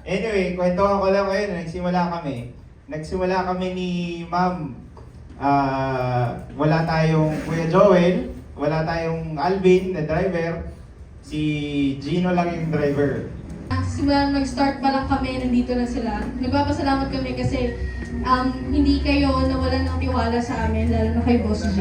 Anyway, kwentuhan ko lang ngayon, Nagsimula kami ni Ma'am. Wala tayong Kuya Joel, wala tayong Alvin na driver, si Gino lang yung driver. Simula mag-start pa lang kami, nandito na sila. Nagpapasalamat kami kasi hindi kayo nawalan ng tiwala sa amin, lalo na kay Boss G.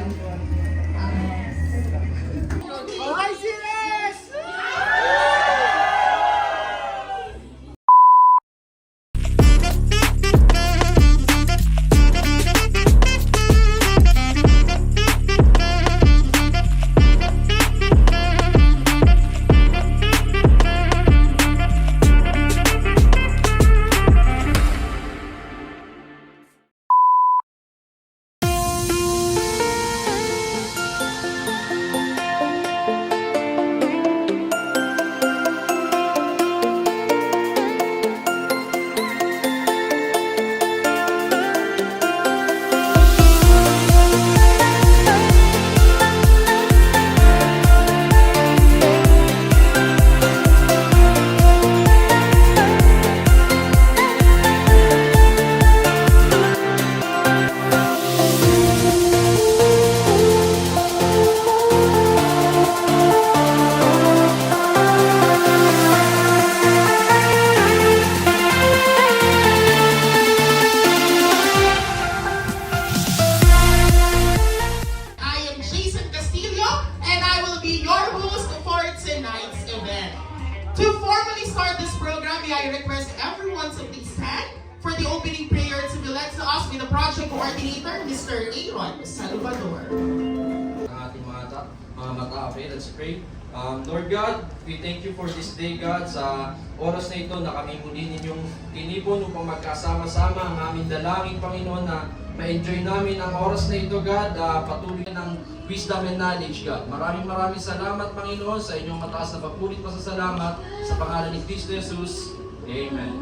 I request everyone to please stand for the opening prayer to be led to us with the project coordinator, Mr. Aaron Salvador. Ang ating mga mata, okay, let's pray. Lord God, we thank you for this day, God, sa oras na ito na kami muli ninyong tinipon upang magkasama-sama ang aming dalangin, Panginoon, na ma-enjoy namin ang oras na ito, God, patuloy ng wisdom and knowledge, God. Maraming salamat, Panginoon, sa inyong mataas na papulit pasasalamat sa pangalan ni Kristo Jesus. Amen.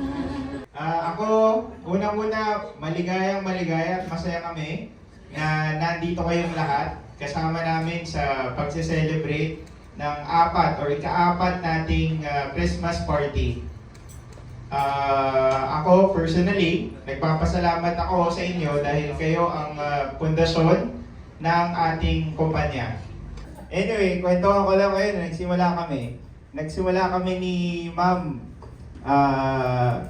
Ako, unang-una, maligaya at masaya kami na nandito kayong lahat kasama namin sa pagse-celebrate ng ika-apat nating Christmas party. Ako, personally, nagpapasalamat ako sa inyo dahil kayo ang pundasyon ng ating kumpanya. Anyway, kwentuhan ko lang ngayon, Nagsimula kami ni Ma'am.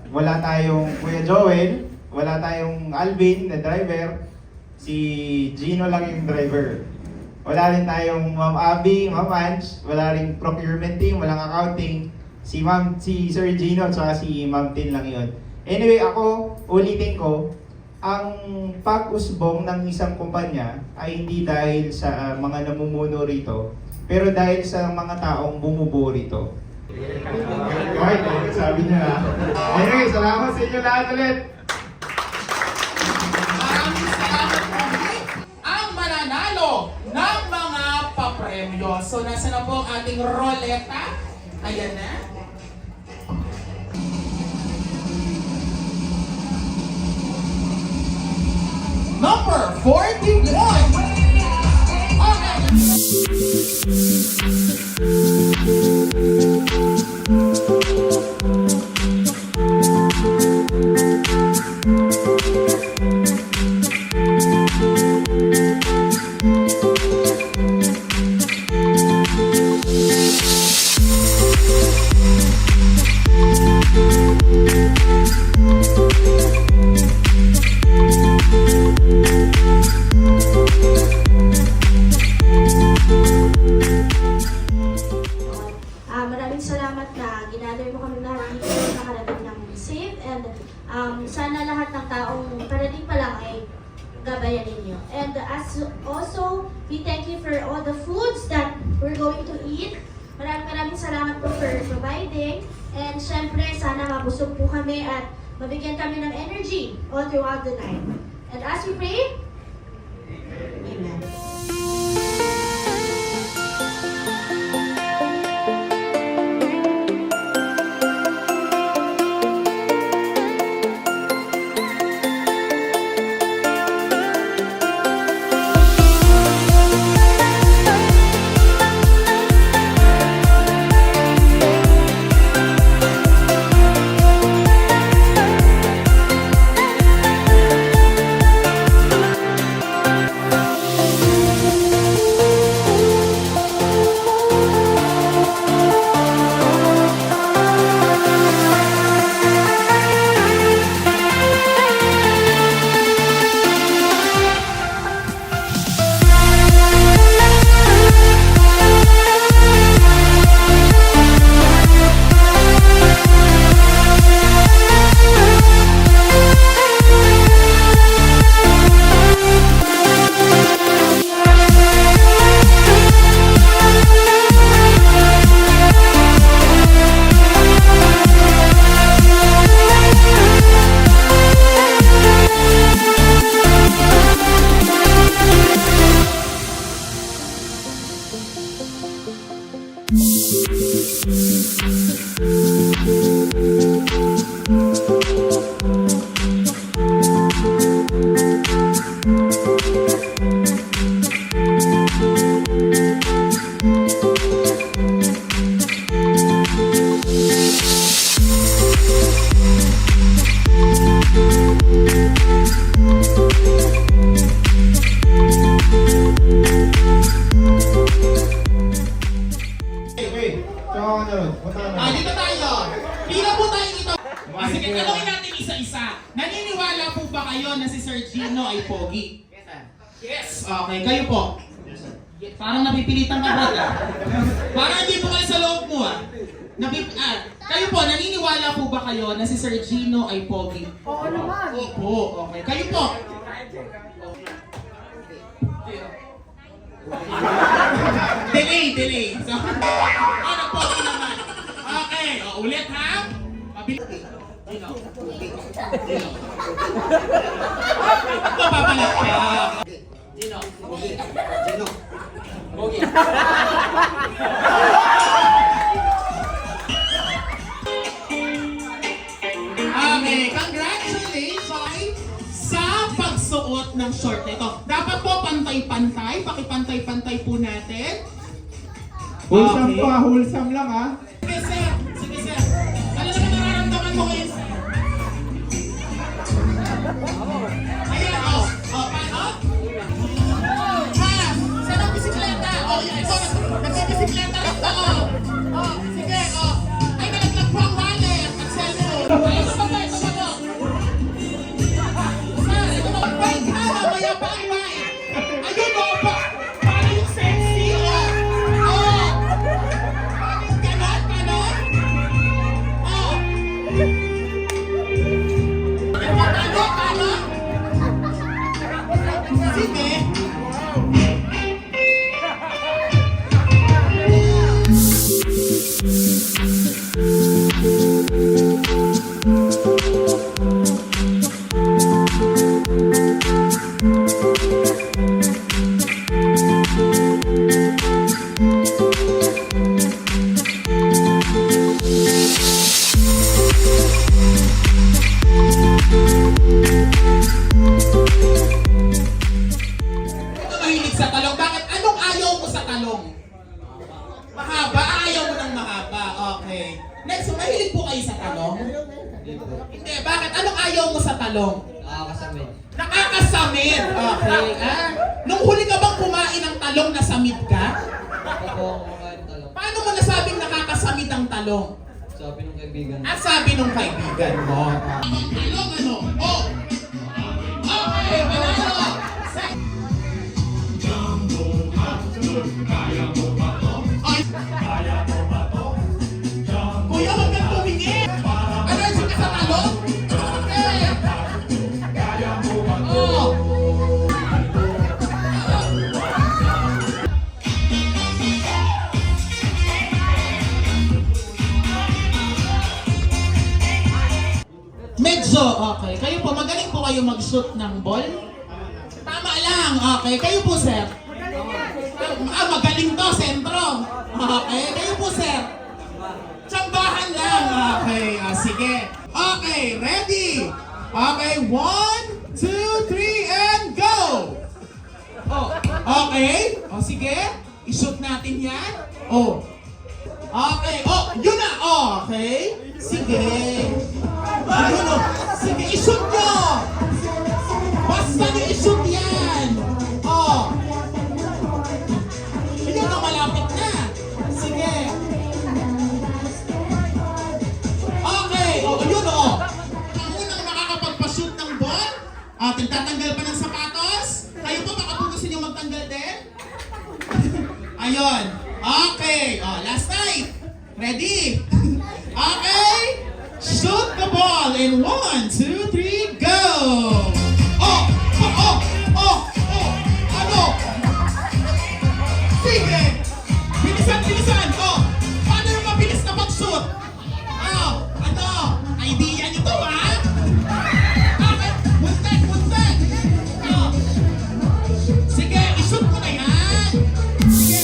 Wala tayong Kuya Joel, wala tayong Alvin na driver, si Gino lang yung driver. Wala rin tayong Ma'am Abby, Ma'am Ange, wala rin procurement team, walang accounting, si Sir Gino at saka si Ma'am Tin lang yun. Anyway, ako, ulitin ko, ang pag-usbong ng isang kumpanya ay hindi dahil sa mga namumuno rito, pero dahil sa mga taong bumubuo rito. Right, sabi niya. Anyway, salamat sa inyo lahat ulit. Maraming salamat ulit ang mananalo ng mga papremyo. So, nasa na po ang ating roleta? Ayan na. Number 41. Maraming salamat na ginather mo kami lahat dito nakarating ng safe and sana lahat ng taong parating pa lang ay gabayan ninyo. And also, we thank you for all the foods that we're going to eat. Maraming salamat po for providing. And syempre, sana mabusog po kami at mabigyan kami ng energy all throughout the night. And as we pray, Amen. Wait. So, ano ron? Punta ka na. Dito tayo. Pila po tayo dito. Sige, tanongin natin isa-isa. Naniniwala po ba kayo na si Sir Gino ay pogi? Yes. Okay, kayo po. Parang napipilitan ka, brother. Parang hindi po kayo sa loob mo, ah. Kayo po, naniniwala po ba kayo na si Sir Gino ay pogi? Oo naman. Opo, okay. Kayo po. Delay. So, nagpogi naman. Okay, ulit ha. Pabilis. Gino. Papapalat ka. Okay, congratulations sa pagsuot ng short na ito. Dapat po pantay-pantay, pakipantay-pantay po natin. Wholesome Okay. pa, wholesome lang ha. Sige sir, sige sir. Ano naman nararamdaman mo ngayon sir? Ayan, paano? Saan ang bisikleta? Ito, nagbibisikleta lang to. Sige, ay, nalaglag po ang wallet at cellphone. Ay, ito ba? Sir, ito ba? Wait ka, mamaya pa, bye. Ayun, paano yung sexy, Ganon? Paano? Sige. Ito mahilig sa talong. Bakit? Anong ayaw mo sa talong? Mahaba? Ayaw mo ng mahaba. Okay. Next, mahilig po kayo sa talong? Hindi. Bakit? Anong ayaw mo sa talong? Nakakasamid. Nakakasamid. Okay. Nung huli ka bang kumain ng talong, nasamid ka? Ako po ang kumakain ng talong. Paano mo nasabing nakakasamid ang talong? Sabi ng kaibigan. At sabi nung kaibigan mo. Ang talong ano? Okay, panalo! Kuya, huwag kang tumingin! Ano yung sika sa talong? Okay! Medyo, okay. Kayo po, magaling po kayo mag-shoot ng ball? Tama lang, okay. Kayo po, sir? Magaling to, sentro. Okay, kayo po, sir? Tsambahan lang. Okay, sige. Okay, ready? Okay, 1, 2, 3, and go! Okay. Sige. I-shoot natin yan. Okay. Yun na. Okay. Sige. Ayun, sige, i-shoot nyo! Basta nyo i-shoot yan! Ayun na, malapit na! Sige! Okay! Ayun ang unang makakapagpa-shoot ng ball. Tatanggal pa ng sapatos. Kayo po, baka po gusto nyo magtanggal din? Ayun. Okay. Last night. Ready? Okay? Shoot the ball in 1, 2, 3, go! Ano? Sige! Bilisan! Paano yung mabilis na mag-shoot? Ano? Idea nito, ha? Okay, muntek! Sige, i-shoot mo na yan! Sige,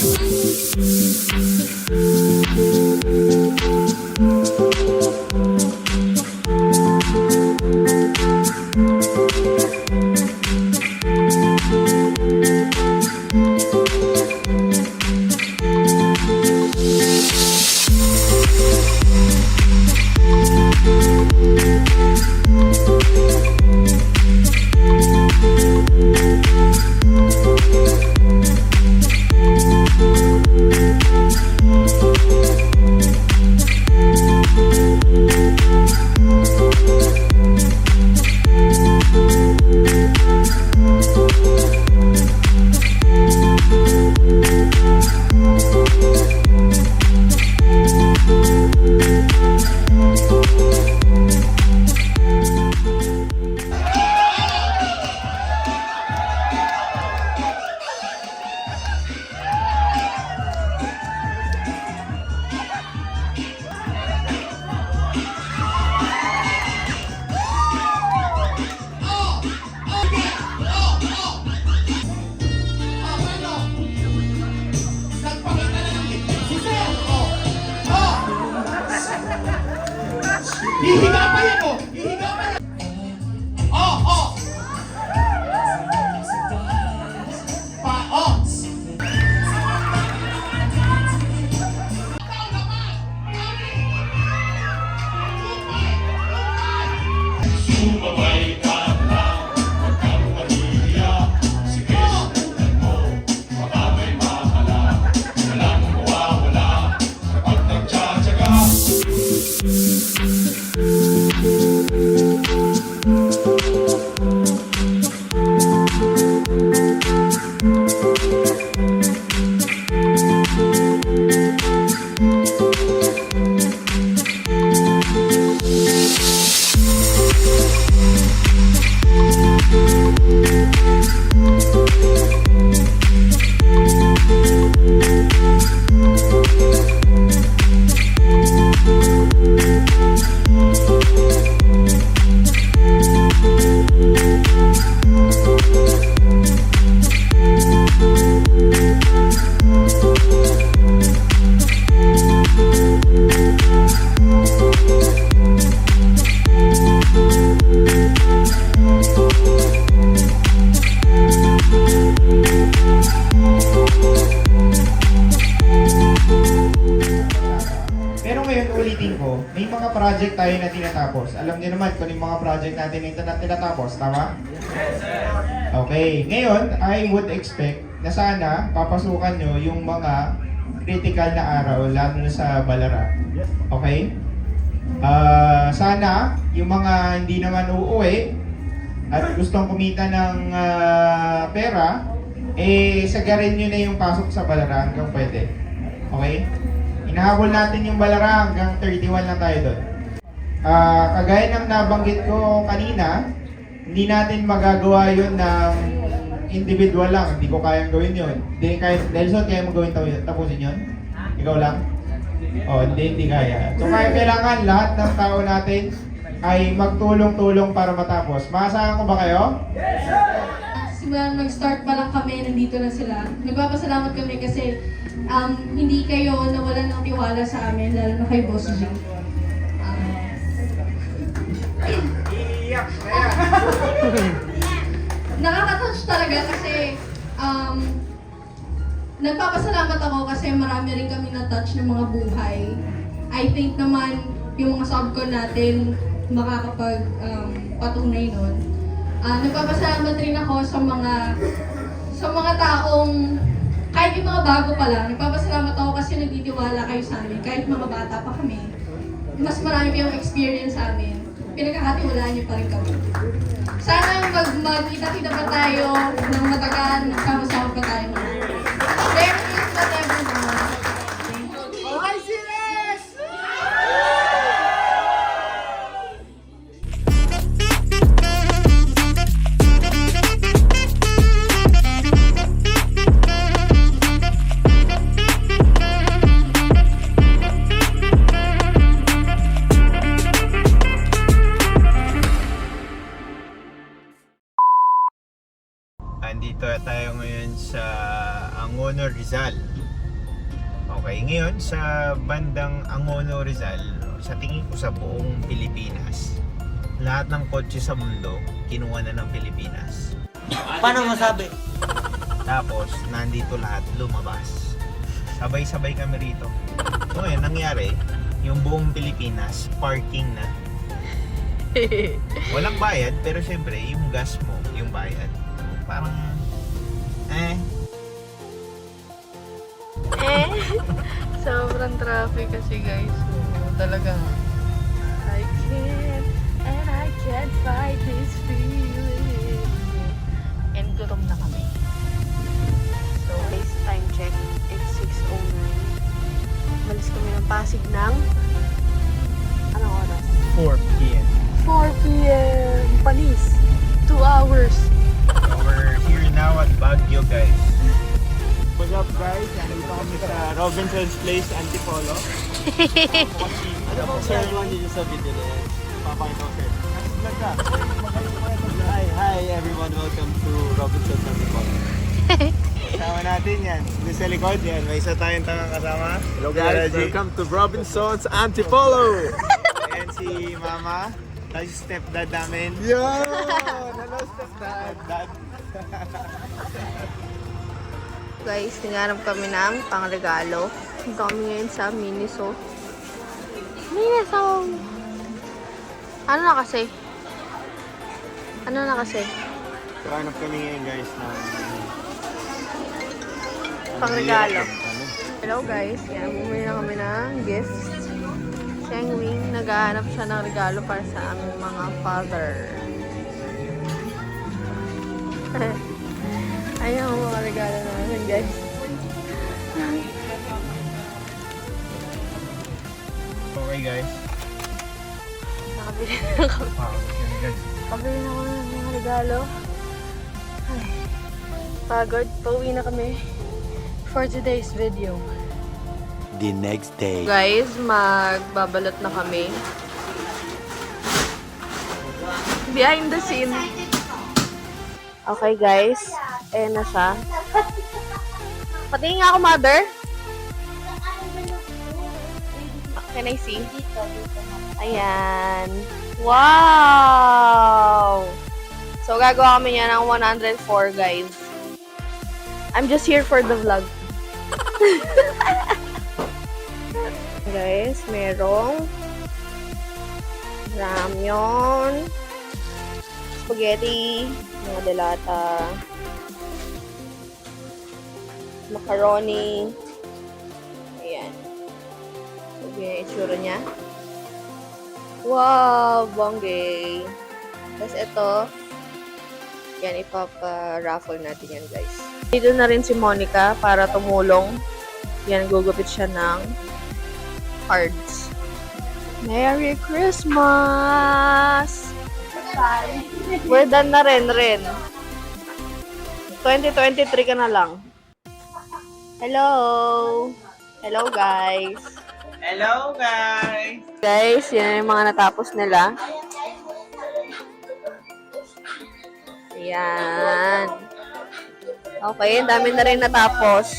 higapayan mo! Yung higapayan! Oh, oh! Oh! Ikaw naman! Sumabay ka lang, huwag kang mahihiya. Sige, subukan mo, baka may mahala. Walang mawawala kapag nagtsatsaga. Pero ngayon, ulitin ko, may mga project tayo na tinatapos. Alam niyo naman kung yung mga project natin na tinatapos, tama? Okay, ngayon, I would expect na sana papasukan nyo yung mga critical na araw, lalo na sa Balara. Okay? Sana, yung mga hindi naman uuwi at gustong kumita ng pera, sagarin nyo na yung pasok sa Balara hanggang pwede. Okay? Inahabol natin yung Balara hanggang 31 lang tayo doon. Kagaya ng nabanggit ko kanina, hindi natin magagawa yun ng individual lang. Hindi ko kayang gawin yun. Hindi kaya, Nelson, kaya mo gawin tapusin yun? Ikaw lang? Hindi kaya. So kailangan lahat ng tao natin ay magtulong-tulong para matapos. Maasahan ko ba kayo? Simula mag-start pa lang kami, nandito na sila. Nagpapasalamat kami kasi hindi kayo nawalan ng tiwala sa amin, lalo na kay Boss G. Iiyak na yan. Nakaka-touch talaga kasi nagpapasalamat ako kasi marami rin kami na-touch ng mga buhay. I think naman yung mga subcon natin makakapag patunay nun. Nagpapasalamat rin ako sa mga taong kahit yung mga bago pa lang, nagpapasalamat ako kasi nagtitiwala kayo sa amin. Kahit mga bata pa kami, mas marami kayong experience sa amin. Pinagkakatiwalaan niyo pa rin kami. Sana magkita-kita pa tayo ng matagal, nagsama-sama pa tayo. There is whatever naman. Okay, Siles! Andito tayo ngayon sa Angono, Rizal. Okay, ngayon sa bandang Angono, Rizal, sa tingin ko sa buong Pilipinas, lahat ng kotse sa mundo, kinuha na ng Pilipinas. Paano masabi? Tapos, nandito lahat lumabas. Sabay-sabay kami rito. So ngayon, nangyari, yung buong Pilipinas, parking na. Walang bayad, pero syempre, yung gas mo, yung bayad. Parang, Sobrang traffic kasi guys. So, talagang I can't fight this feeling. And gutom na kami. So guys, time check. It's 6:09. Malis kami ng Pasig ng anong oras? 4 p.m. 4 p.m. Panis. 2 hours. We're here now at Baguio, guys. What's up, guys? Nandito kami sa Robinson's Place, Antipolo. Ano bang sir mo dito sa video na yan? Papakita ko, sir. Hi everyone, welcome to Robinson's Antipolo. Kasama natin yan. Doon sa likod yan. May isa tayong tangang kasama. Hello guys, welcome to Robinson's Antipolo! Ayan si si Mama. Tapos si stepdad namin. Yo! Hello, stepdad. Dad. Guys, naghanap kami ng pangregalo. Ito kami ngayon sa Miniso. Miniso! Ano na kasi? Hanap kami ngayon guys ng Pangregalo. Hello guys, yan. Bumili na kami ng gifts. Sheng Wing, naghahanap siya ng regalo para sa aming mga father. Ayan ang mga regalo namin guys. Okay guys. Nakabili na kami. Okay guys. Nakabili na kami ng mga regalo. Ay, pagod. Pauwi na kami for today's video. The next day. Guys, magbabalot na kami. Behind the scene. Okay guys, na siya. Patingin nga ako, mother. Can I see? Ayan. Wow! So, gagawa kami niya ng 104, guys. I'm just here for the vlog. Guys, merong ramyon, spaghetti, mga delata, macaroni. Ayan. So, yun yung itsura niya. Wow! Bongge! Tapos ito, yan, ipapa-raffle natin yan, guys. Dito na rin si Monica para tumulong. Yan, gugupit siya ng cards. Merry Christmas! We're done na rin. 2023 ka na lang. Hello! Hello, guys! Hello guys! Guys, yan yung mga natapos nila. Ayan. Okay, ang dami na rin natapos.